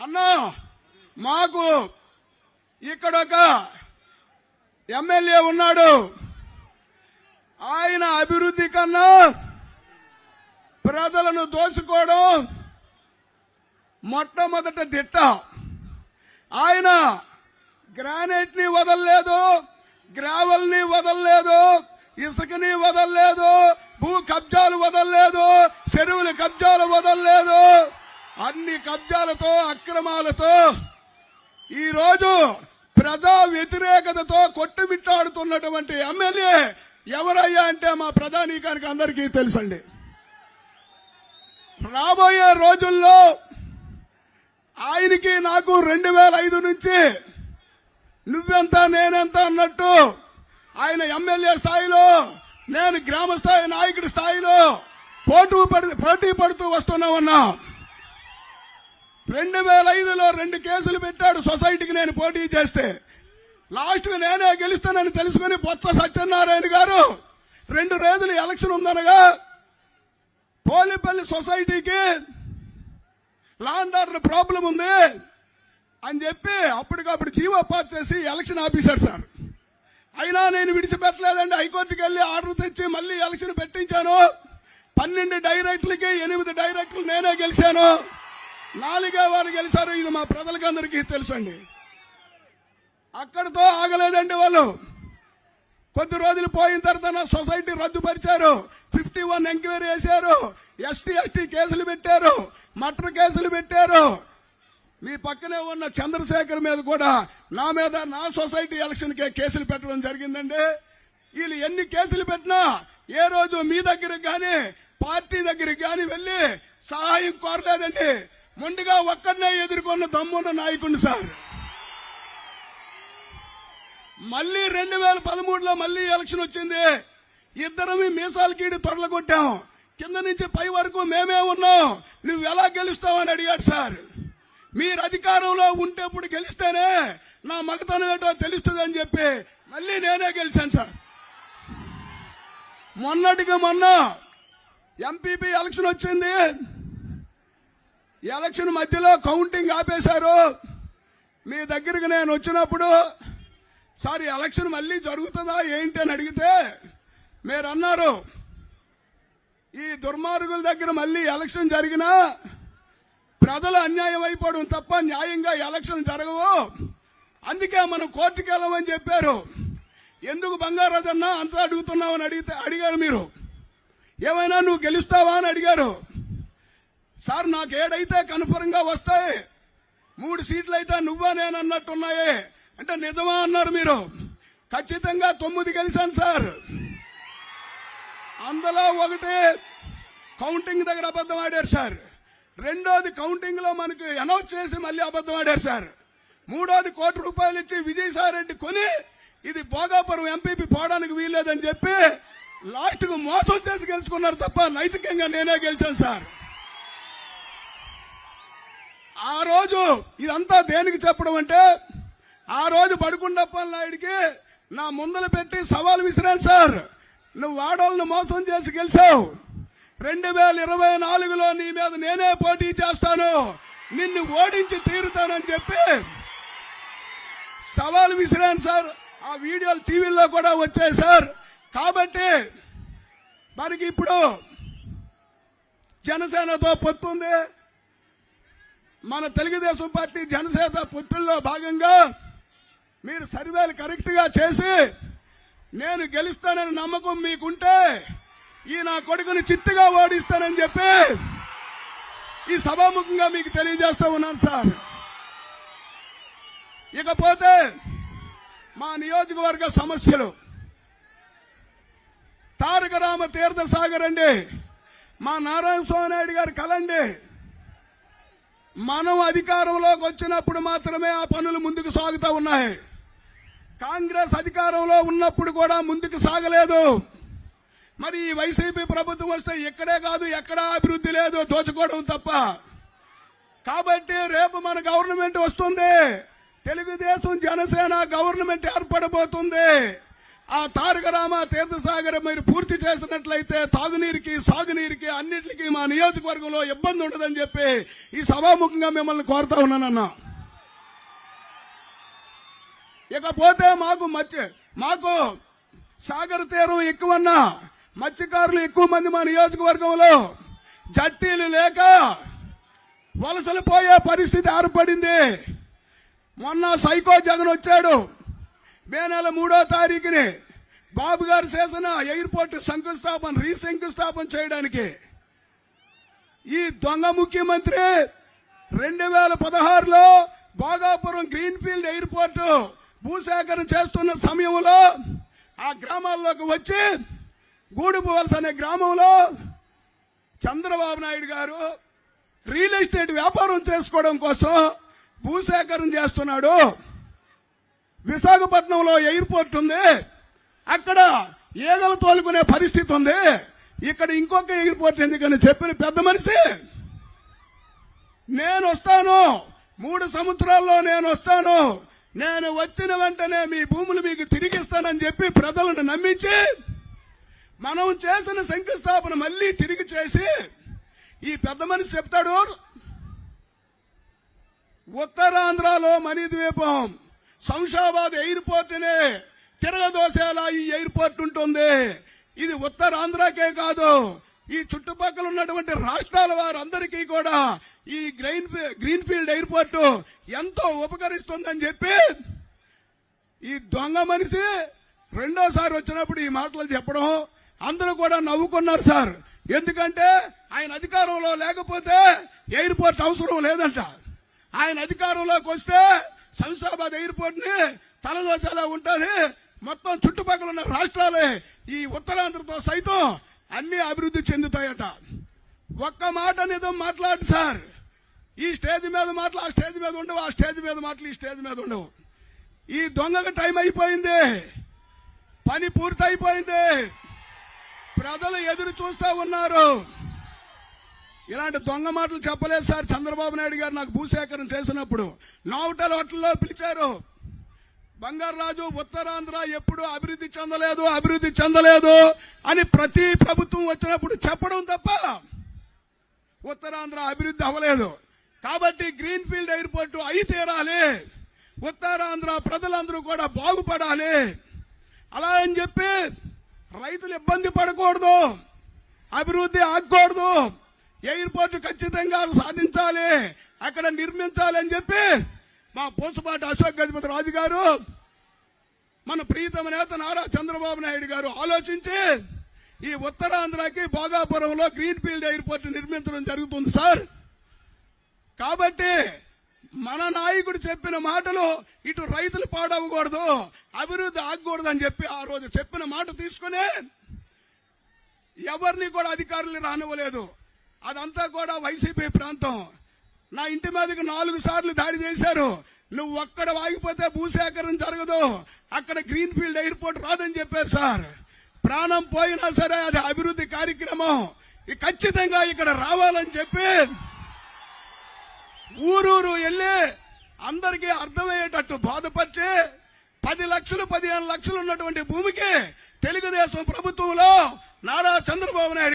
అన్నా మాకు ఇక్కడ ఒక ఎమ్మెల్యే ఉన్నాడు, ఆయన అభివృద్ధి కన్నా ప్రజలను దోచుకోవడం మొట్టమొదట దిట్ట. ఆయన గ్రానైట్ ని వదలలేదు, గ్రావెల్ ని వదలలేదు, ఇసుకని వదలలేదు, భూ కబ్జాలు వదలలేదు, చెరువుల కబ్జాలు వదలలేదు. అన్ని కబ్జాలతో అక్రమాలతో ఈరోజు ప్రజా వ్యతిరేకతతో కొట్టుమిట్టాడుతున్నటువంటి ఎమ్మెల్యే ఎవరయ్యా అంటే మా ప్రధానికానికి అందరికీ తెలుసండి. రాబోయే రోజుల్లో ఆయనకి నాకు 2005 నుంచి నువ్వెంత నేనెంత అన్నట్టు ఆయన ఎమ్మెల్యే స్థాయిలో, నేను గ్రామ స్థాయి నాయకుడి స్థాయిలో పోటీ పడుతూ వస్తున్నామన్నా. 2005లో 2 కేసులు పెట్టాడు సొసైటీకి నేను పోటీ చేస్తే. లాస్ట్ నేనే గెలుస్తానని తెలుసుకుని బొత్స సత్యనారాయణ గారు 2 రోజులు ఎలక్షన్ ఉందనగా పోలిపల్లి సొసైటీకి లాండ్ ఆర్డర్ ప్రాబ్లం ఉంది అని చెప్పి అప్పటికప్పుడు జీవో పాస్ చేసి ఎలక్షన్ ఆఫీసర్ సార్. అయినా నేను విడిచిపెట్టలేదండి, హైకోర్టుకి వెళ్లి ఆర్డర్ తెచ్చి మళ్ళీ ఎలక్షన్ పెట్టించాను. 12 డైరెక్టర్లకి 8 డైరెక్టర్లు నేనే గెలిచాను, 4 వారు గెలిచారు. ఇది మా ప్రజలకందరికీ తెలుసండి. అక్కడితో ఆగలేదండి వాళ్ళు. కొద్ది రోజులు పోయిన తర్వాత నా సొసైటీ రద్దుపరిచారు, 51 ఎంక్వైరీ చేశారు, ఎస్టీ కేసులు పెట్టారు, మర్డర్ కేసులు పెట్టారు. మీ పక్కనే ఉన్న చంద్రశేఖర్ మీద కూడా నా మీద నా సొసైటీ ఎలక్షన్ కేసులు పెట్టడం జరిగిందండి. వీళ్ళు ఎన్ని కేసులు పెట్టినా ఏ రోజు మీ దగ్గరికి కానీ పార్టీ దగ్గరికి కానీ వెళ్లి సహాయం కోరలేదండి. ముందుగా ఒక్కడనే ఎదుర్కొన్న దమ్మున్న నాయకుడిని సార్. మళ్ళీ 2013లో మళ్ళీ ఎలక్షన్ వచ్చింది. ఇద్దరం మీసాల కీడి తొడలగొట్టాం. కింద నుంచి పై వరకు మేమే ఉన్నాం. నువ్వు ఎలా గెలుస్తావని అడిగాడు సార్. మీరు అధికారంలో ఉంటేప్పుడు గెలిస్తేనే నా మగతనం ఏంటో తెలుస్తుంది అని చెప్పి మళ్ళీ నేనే గెలిచాను సార్. మొన్నటికి మొన్న ఎంపీపీ ఎలక్షన్ వచ్చింది. ఎలక్షన్ మధ్యలో కౌంటింగ్ ఆపేశారు. మీ దగ్గరికి నేను వచ్చినప్పుడు సార్ ఎలక్షన్ మళ్ళీ జరుగుతుందా ఏంటి అని అడిగితే మీరు అన్నారు, ఈ దుర్మార్గుల దగ్గర మళ్ళీ ఎలక్షన్ జరిగినా ప్రజలు అన్యాయం అయిపోవడం తప్ప న్యాయంగా ఎలక్షన్ జరగవు, అందుకే మనం కోర్టుకి వెళ్ళమని చెప్పారు. ఎందుకు బంగారాజన్న అంతా అడుగుతున్నావు అని అడిగారు మీరు. ఏమైనా నువ్వు గెలుస్తావా అని అడిగారు. సార్ నాకు 7 అయితే కన్ఫర్మ్ గా వస్తాయి, 3 సీట్లు అయితే నువ్వా నేను అన్నట్టున్నాయి అంటే నిజమా అన్నారు మీరు. ఖచ్చితంగా 9 గెలిచాను సార్. అందులో 1 కౌంటింగ్ దగ్గర అబద్ధం ఆడారు సార్. 2వది కౌంటింగ్ లో మనకు అనౌన్స్ చేసి మళ్ళీ అబద్ధం ఆడారు సార్. 3వది ₹1 కోటి ఇచ్చి విజయసాయిరెడ్డి కొని ఇది భోగాపురం ఎంపీపీ పోవడానికి వీల్లేదని చెప్పి లాస్ట్ కు మోసం చేసి గెలుచుకున్నారు తప్ప నైతికంగా నేనే గెలిచాను సార్. ఆ రోజు ఇదంతా దేనికి చెప్పడం అంటే, ఆ రోజు బడుకుండప్పల్ నాయుడికి నా ముందలు పెట్టి సవాల్ విసిరాను సార్. నువ్వు ఆడోళ్ళను మోసం చేసి గెలిచావు, 2024లో నీ మీద నేనే పోటీ చేస్తాను, నిన్ను ఓడించి తీరుతానని చెప్పి సవాల్ విసిరాను సార్. ఆ వీడియోలు టీవీల్లో కూడా వచ్చాయి సార్. కాబట్టి మనకి ఇప్పుడు జనసేనతో పొత్తుంది. మన తెలుగుదేశం పార్టీ జనసేన పొత్తుల్లో భాగంగా మీరు సర్వేలు కరెక్ట్ గా చేసి నేను గెలుస్తానని నమ్మకం మీకుంటే ఈ నా కొడుకుని చిత్తుగా ఓడిస్తానని చెప్పి ఈ సభాముఖంగా మీకు తెలియజేస్తూ ఉన్నాను సార్. ఇకపోతే మా నియోజకవర్గ సమస్యలు, తారక రామ తీర్థ సాగర్ అండి, మా నారాయణ స్వామి నాయుడు గారి కలండి. మనం అధికారంలోకి వచ్చినప్పుడు మాత్రమే ఆ పనులు ముందుకు సాగుతూ ఉన్నాయి. కాంగ్రెస్ అధికారంలో ఉన్నప్పుడు కూడా ముందుకు సాగలేదు. మరి ఈ వైసీపీ ప్రభుత్వం వస్తే ఇక్కడే కాదు ఎక్కడా అభివృద్ధి లేదు, దోచుకోవడం తప్ప. కాబట్టి రేపు మన గవర్నమెంట్ వస్తుంది, తెలుగుదేశం జనసేన గవర్నమెంట్ ఏర్పడబోతుంది. ఆ తారక రామ తీర్థసాగర్ మీరు పూర్తి చేసినట్లయితే తాగునీరుకి సాగునీరుకి అన్నిటికీ మా నియోజకవర్గంలో ఇబ్బంది ఉండదని చెప్పి ఈ సభాముఖంగా మిమ్మల్ని కోరుతా ఉన్నానన్నా. ఇకపోతే మాకు సాగర్ తీరం ఎక్కువన్నా, మత్స్యకారులు ఎక్కువ మంది మా నియోజకవర్గంలో జట్టీలు లేక వలసలు పోయే పరిస్థితి ఏర్పడింది. మొన్న సైకో జగన్ వచ్చాడు. మే నెల 3వ తారీఖుని బాబు గారు చేసిన ఎయిర్పోర్ట్ రీశంకుస్థాపన చేయడానికి ఈ దొంగ ముఖ్యమంత్రి 2016లో భోగాపురం గ్రీన్ఫీల్డ్ ఎయిర్పోర్ట్ భూసేకరణ చేస్తున్న సమయంలో ఆ గ్రామాల్లోకి వచ్చి గూడుపువలస అనే గ్రామంలో చంద్రబాబు నాయుడు గారు రియల్ ఎస్టేట్ వ్యాపారం చేసుకోవడం కోసం భూసేకరణ చేస్తున్నాడు. విశాఖపట్నంలో ఎయిర్పోర్ట్ ఉంది, అక్కడ ఈగలు తోలుకునే పరిస్థితి ఉంది, ఇక్కడ ఇంకొక ఎయిర్పోర్ట్ ఎందుకని చెప్పిన పెద్ద మనిషి నేను వస్తాను, 3 సంవత్సరాల్లో నేను వస్తాను, నేను వచ్చిన వెంటనే మీ భూములు మీకు తిరిగిస్తానని చెప్పి ప్రజలను నమ్మించి మనం చేసిన శంకుస్థాపన మళ్ళీ తిరిగి చేసి ఈ పెద్ద మనిషి చెప్తాడు ఉత్తరాంధ్రలో మణిద్వీపం శంషాబాద్ ఎయిర్పోర్ట్ నే తిరగదోసేలా ఈ ఎయిర్పోర్ట్ ఉంటుంది. ఇది ఉత్తరాంధ్రకే కాదు, ఈ చుట్టుపక్కల ఉన్నటువంటి రాష్ట్రాల వారందరికీ కూడా ఈ గ్రీన్ఫీల్డ్ ఎయిర్పోర్ట్ ఎంతో ఉపకరిస్తుందని చెప్పి ఈ దొంగ మనిషి రెండోసారి వచ్చినప్పుడు ఈ మాటలు చెప్పడం అందరూ కూడా నవ్వుకున్నారు సార్. ఎందుకంటే ఆయన అధికారంలో లేకపోతే ఎయిర్పోర్ట్ అవసరం లేదంట. ఆయన అధికారంలోకి వస్తే శంషాబాద్ ఎయిర్పోర్ట్ ని తలదోచేలా ఉంటుంది. మొత్తం చుట్టుపక్కల ఉన్న రాష్ట్రాలే ఈ ఉత్తరాంధ్రతో సైతం అన్ని అభివృద్ధి చెందుతాయట. ఒక్క మాట నిజం మాట్లాడు సార్. ఈ స్టేజ్ మీద మాటలు ఆ స్టేజ్ మీద ఉండవు, ఆ స్టేజ్ మీద మాటలు ఈ స్టేజ్ మీద ఉండవు. ఈ దొంగకు టైం అయిపోయింది, పని పూర్తయిపోయింది, ప్రజలు ఎదురు చూస్తా ఉన్నారు. ఇలాంటి దొంగ మాటలు చెప్పలేదు సార్. చంద్రబాబు నాయుడు గారు నాకు భూసేకరణ చేసినప్పుడు నోవటల్ హోటల్లో పిలిచారు. బంగారాజు ఉత్తరాంధ్ర ఎప్పుడు అభివృద్ధి చెందలేదు అని ప్రతి ప్రభుత్వం వచ్చినప్పుడు చెప్పడం తప్ప ఉత్తరాంధ్ర అభివృద్ధి అవ్వలేదు. కాబట్టి గ్రీన్ఫీల్డ్ ఎయిర్పోర్ట్ అయి తీరాలి, ఉత్తరాంధ్ర ప్రజలందరూ కూడా బాగుపడాలి. అలా అని చెప్పి రైతులు ఇబ్బంది పడకూడదు, అభివృద్ధి ఆగకూడదు, ఎయిర్పోర్ట్ ఖచ్చితంగా సాధించాలి, అక్కడ నిర్మించాలి అని చెప్పి మా పూసపాటి అశోక్ గజపతి రాజు గారు, మన ప్రీతమ నేత నారా చంద్రబాబు నాయుడు గారు ఆలోచించి ఈ ఉత్తరాంధ్రకి భోగాపురంలో గ్రీన్ఫీల్డ్ ఎయిర్పోర్ట్ నిర్మించడం జరుగుతుంది సార్. కాబట్టి మన నాయకుడు చెప్పిన మాటలు ఇటు రైతులు పాడవకూడదు, అభివృద్ధి ఆగకూడదు అని చెప్పి ఆ రోజు చెప్పిన మాట తీసుకుని ఎవరిని కూడా అధికారులు రానివ్వలేదు. అదంతా కూడా వైసీపీ ప్రాంతం. నా ఇంటి మీదకి 4 సార్లు దాడి చేశారు. నువ్వు ఒక్కడ వాగిపోతే భూసేకరణ జరగదు, అక్కడ గ్రీన్ఫీల్డ్ ఎయిర్పోర్ట్ రాదని చెప్పారు సార్. ప్రాణం పోయినా సరే అది అభివృద్ధి కార్యక్రమం, ఖచ్చితంగా ఇక్కడ రావాలని చెప్పి ఊరూరు వెళ్ళి అందరికీ అర్థమయ్యేటట్టు బాధపరిచి 10 లక్షలు 15 లక్షలు ఉన్నటువంటి భూమికి తెలుగుదేశం ప్రభుత్వంలో నారా చంద్రబాబు నాయుడు